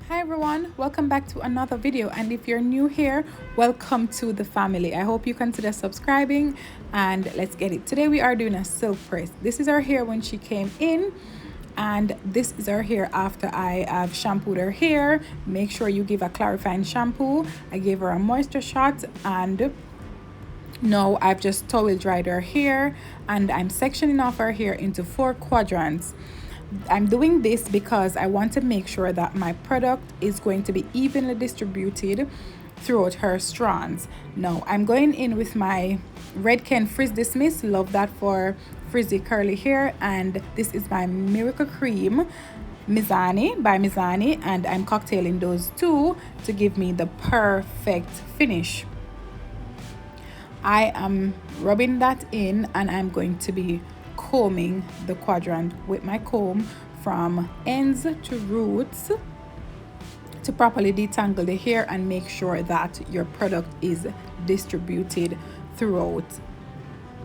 Hi everyone, welcome back to another video, and if you're new here, welcome to the family. I hope you consider subscribing, and let's get it. Today we are doing a silk press. This is her hair when she came in, and this is her hair after I have shampooed her hair. Make sure you give a clarifying shampoo. I gave her a moisture shot, and now I've just towel dried her hair, and I'm sectioning off her hair into 4 quadrants. I'm doing this because I want to make sure that my product is going to be evenly distributed throughout her strands. Now I'm going in with my Redken Frizz Dismiss. Love that for frizzy curly hair. And this is my Miracle Cream Mizani by Mizani, and I'm cocktailing those two to give me the perfect finish. I am rubbing that in, and I'm going to be combing the quadrant with my comb from ends to roots to properly detangle the hair and make sure that your product is distributed throughout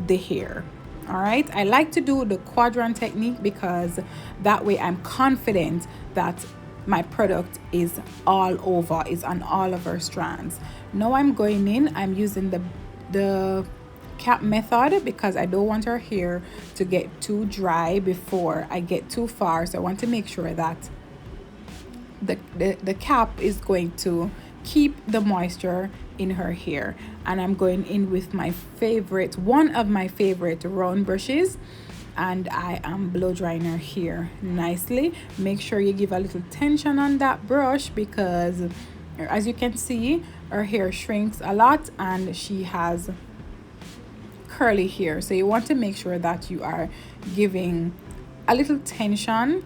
the hair. All right, I like to do the quadrant technique because that way I'm confident that my product is all over, is on all of our strands. Now I'm going in, I'm using the cap method because I don't want our hair to get too dry before I get too far. So I want to make sure that the cap is going to keep the moisture in her hair. And I'm going in with my favorite, one of my favorite round brushes, and I am blow drying her hair nicely. Make sure you give a little tension on that brush because as you can see, her hair shrinks a lot and she has curly hair, so you want to make sure that you are giving a little tension.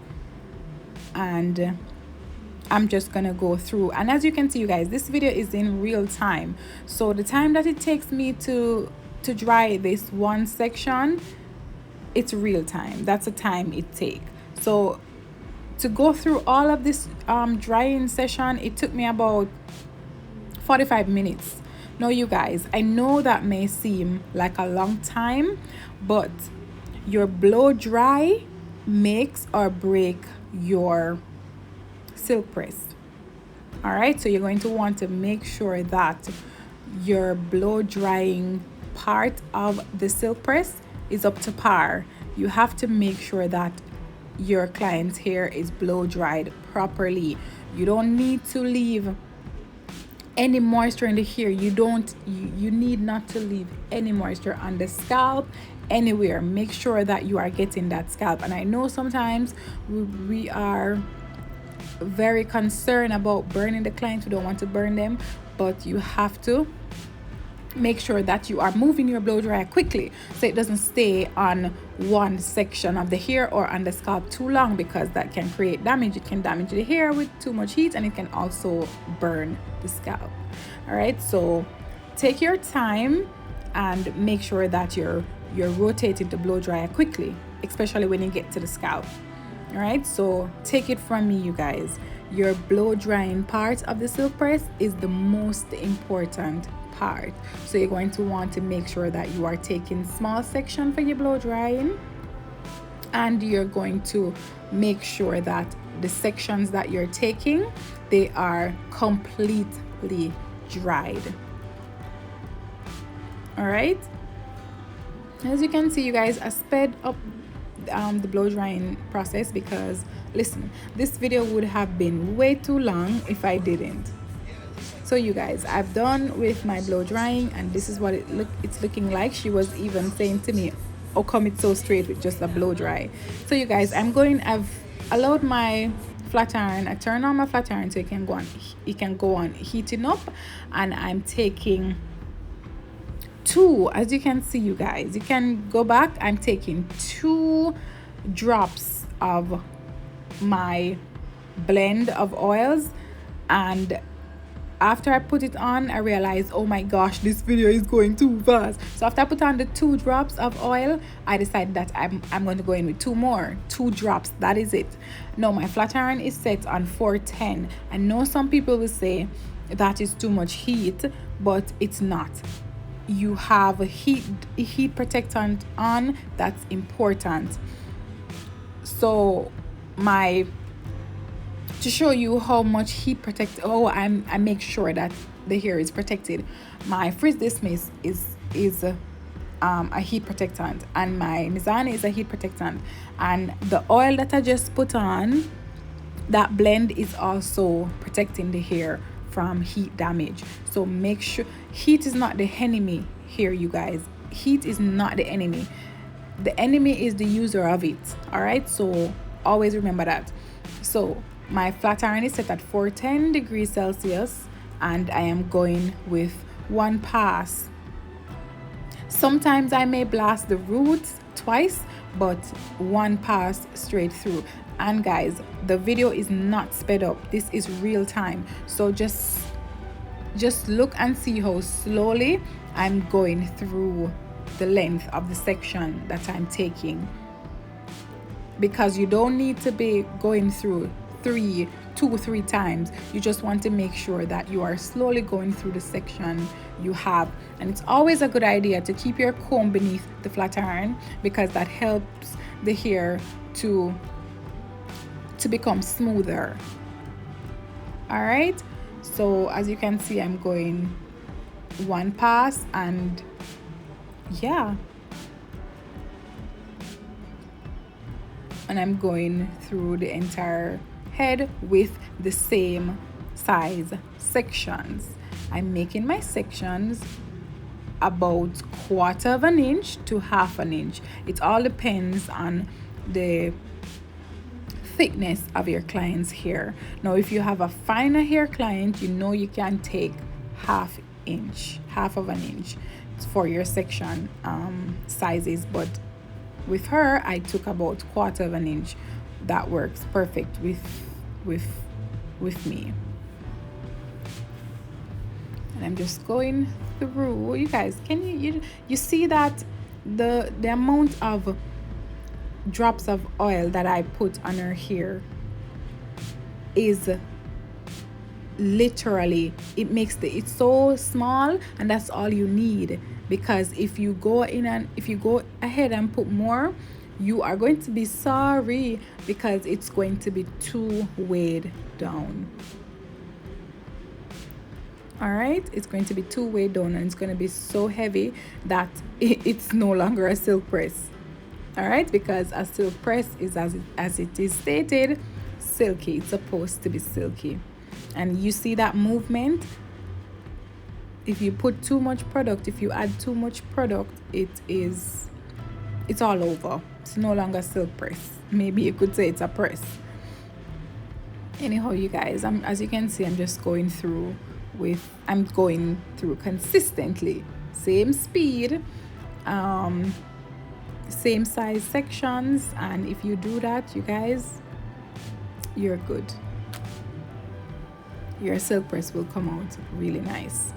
And I'm just gonna go through, and as you can see, you guys, this video is in real time, so the time that it takes me to dry this one section, it's real time. That's the time it takes. So to go through all of this drying session, it took me about 45 minutes. Now you guys, I know that may seem like a long time, but your blow dry makes or break your silk press. All right, so you're going to want to make sure that your blow drying part of the silk press is up to par. You have to make sure that your client's hair is blow dried properly. You don't need to leave any moisture in the hair. You need not to leave any moisture on the scalp anywhere. Make sure that you are getting that scalp. And I know sometimes we are very concerned about burning the clients. We don't want to burn them, but you have to make sure that you are moving your blow dryer quickly so it doesn't stay on one section of the hair or on the scalp too long, because that can create damage. It can damage the hair with too much heat, and it can also burn the scalp. All right, so take your time and make sure that you're rotating the blow dryer quickly, especially when you get to the scalp. All right, so take it from me, you guys, your blow drying part of the silk press is the most important part. So you're going to want to make sure that you are taking small section for your blow drying, and you're going to make sure that the sections that you're taking, they are completely dried. All right, as you can see, you guys, I sped up the blow drying process because listen, this video would have been way too long if I didn't. So you guys, I've done with my blow drying, and this is what it's looking like. She was even saying to me, oh, come it so straight with just a blow dry. So you guys, I've allowed my flat iron, I turn on my flat iron so it can go on heating up, and I'm taking 2, as you can see, you guys, you can go back, I'm taking 2 drops of my blend of oils. And after I put it on, I realized, oh my gosh, this video is going too fast. So after I put on the 2 drops of oil, I decided that I'm going to go in with 2 drops. That is it. Now my flat iron is set on 410. I know some people will say that is too much heat, but it's not. You have a heat protectant on, that's important. So my to show you how much heat protect. Oh, I make sure that the hair is protected. My Frizz Dismiss is a heat protectant, and my Mizani is a heat protectant, and the oil that I just put on, that blend is also protecting the hair from heat damage. So make sure heat is not the enemy here, you guys. Heat is not the enemy. The enemy is the user of it. All right, so always remember that. So my flat iron is set at 410 degrees Celsius, and I am going with one pass. Sometimes I may blast the roots twice, but one pass straight through. And guys, the video is not sped up. This is real time. So just look and see how slowly I'm going through the length of the section that I'm taking, because you don't need to be going through 2 or 3 times. You just want to make sure that you are slowly going through the section you have. And it's always a good idea to keep your comb beneath the flat iron, because that helps the hair to become smoother. All right, so as you can see, I'm going one pass, and yeah, and I'm going through the entire head with the same size sections. I'm making my sections about 1/4 of an inch to 1/2 an inch. It all depends on the thickness of your client's hair. Now, if you have a finer hair client, you know you can take 1/2 of an inch for your section sizes, but with her I took about 1/4 of an inch. That works perfect with me. And I'm just going through. You guys, can you see that the amount of drops of oil that I put on her hair is literally, it makes it's so small, and that's all you need. Because if you go ahead and put more, you are going to be sorry, because it's going to be too weighed down. All right, it's going to be too weighed down, and it's going to be so heavy that it's no longer a silk press. All right, because a silk press is, as it is stated, silky. It's supposed to be silky. And you see that movement. If you put too much product, if you add too much product, it's all over. It's no longer silk press. Maybe you could say it's a press. Anyhow, you guys, as you can see, I'm just going through consistently, same speed, same size sections. And if you do that, you guys, you're good. Your silk press will come out really nice.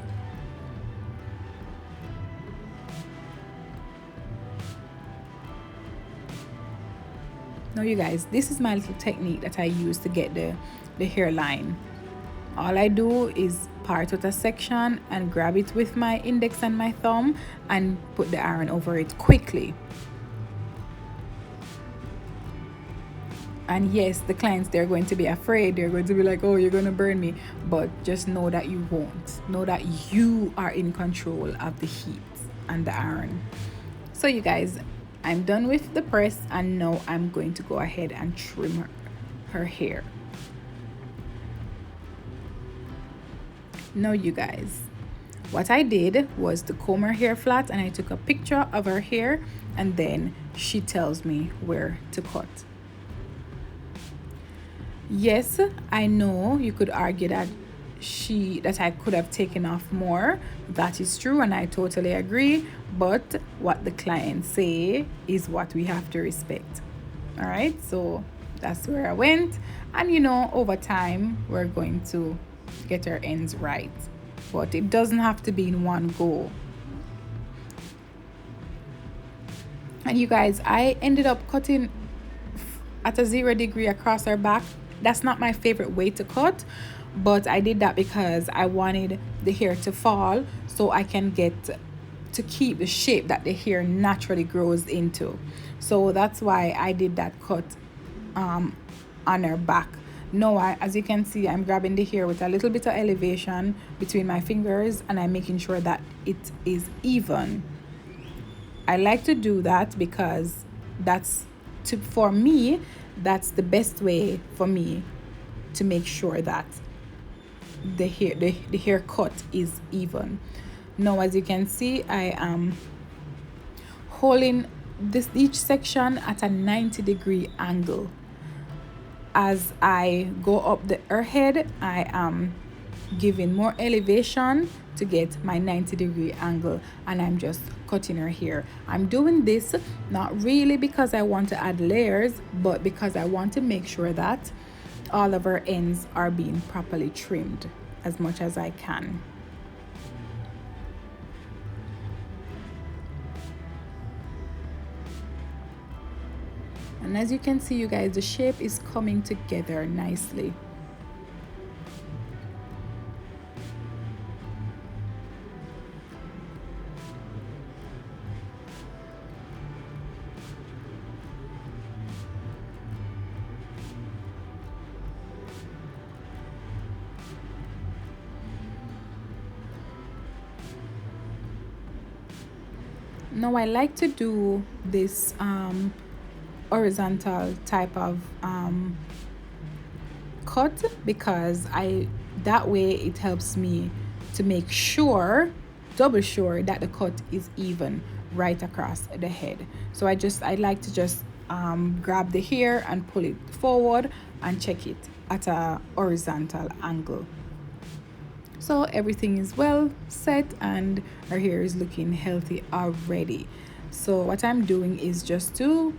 Now, you guys, this is my little technique that I use to get the hairline. All I do is part out a section and grab it with my index and my thumb and put the iron over it quickly. And yes, the clients, they're going to be afraid. They're going to be like, oh, you're going to burn me. But just know that you won't. Know that you are in control of the heat and the iron. So you guys, I'm done with the press, and now I'm going to go ahead and trim her hair. Now, you guys, what I did was to comb her hair flat, and I took a picture of her hair, and then she tells me where to cut. Yes, I know you could argue that I could have taken off more. That is true, and I totally agree. But what the clients say is what we have to respect. All right, so that's where I went. And over time, we're going to get our ends right. But it doesn't have to be in one go. And you guys, I ended up cutting at a 0 degree across her back. That's not my favorite way to cut, but I did that because I wanted the hair to fall so I can get to keep the shape that the hair naturally grows into. So that's why I did that cut on her back. No, as you can see, I'm grabbing the hair with a little bit of elevation between my fingers, and I'm making sure that it is even. I like to do that because for me, that's the best way for me to make sure that the haircut is even. Now, as you can see, I am holding each section at a 90-degree angle. As I go up the her head, I am giving more elevation to get my 90-degree angle, and I'm just cutting her hair. I'm doing this not really because I want to add layers, but because I want to make sure that all of her ends are being properly trimmed as much as I can. And as you can see, you guys, the shape is coming together nicely. Now I like to do this horizontal type of cut because that way it helps me to make sure, double sure, that the cut is even right across the head. So I like to just grab the hair and pull it forward and check it at a horizontal angle. So everything is well set and our hair is looking healthy already. So what I'm doing is just to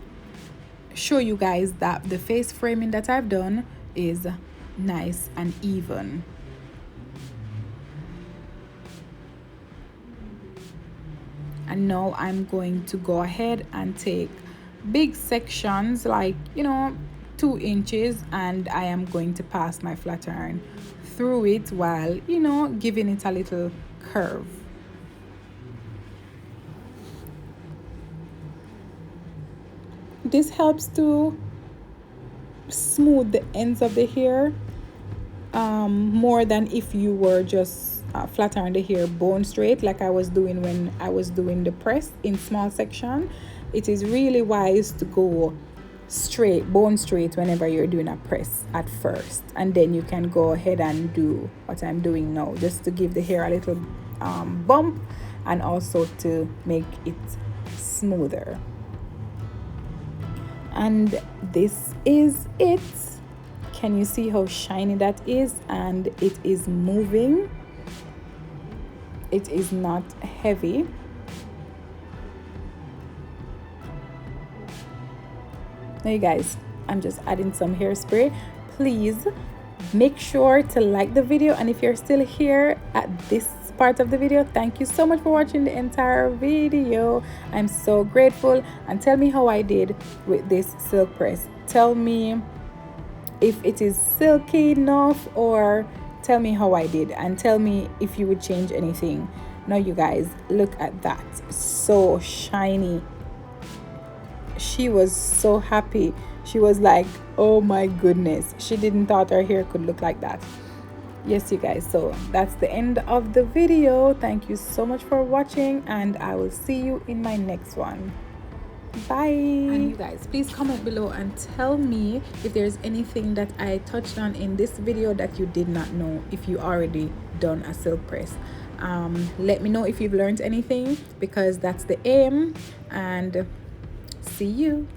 show you guys that the face framing that I've done is nice and even. And now I'm going to go ahead and take big sections, like 2 inches, and I am going to pass my flat iron through it while giving it a little curve. This helps to smooth the ends of the hair more than if you were just flat iron the hair bone straight, like I was doing when I was doing the press in small section. It is really wise to go straight, bone straight, whenever you're doing a press at first, and then you can go ahead and do what I'm doing now, just to give the hair a little bump and also to make it smoother. And this is it. Can you see how shiny that is? And it is moving. It is not heavy. Now you guys, I'm just adding some hairspray. Please make sure to like the video, and if you're still here at this part of the video, thank you so much for watching the entire video. I'm so grateful. And tell me how I did with this silk press. Tell me if it is silky enough, or tell me how I did, and tell me if you would change anything. Now you guys, look at that, so shiny. She was so happy. She was like, oh my goodness, she didn't thought her hair could look like that. Yes, you guys, so that's the end of the video. Thank you so much for watching, and I will see you in my next one. Bye. And you guys, please comment below and tell me if there's anything that I touched on in this video that you did not know, if you already done a silk press. Let me know if you've learned anything, because that's the aim. And see you.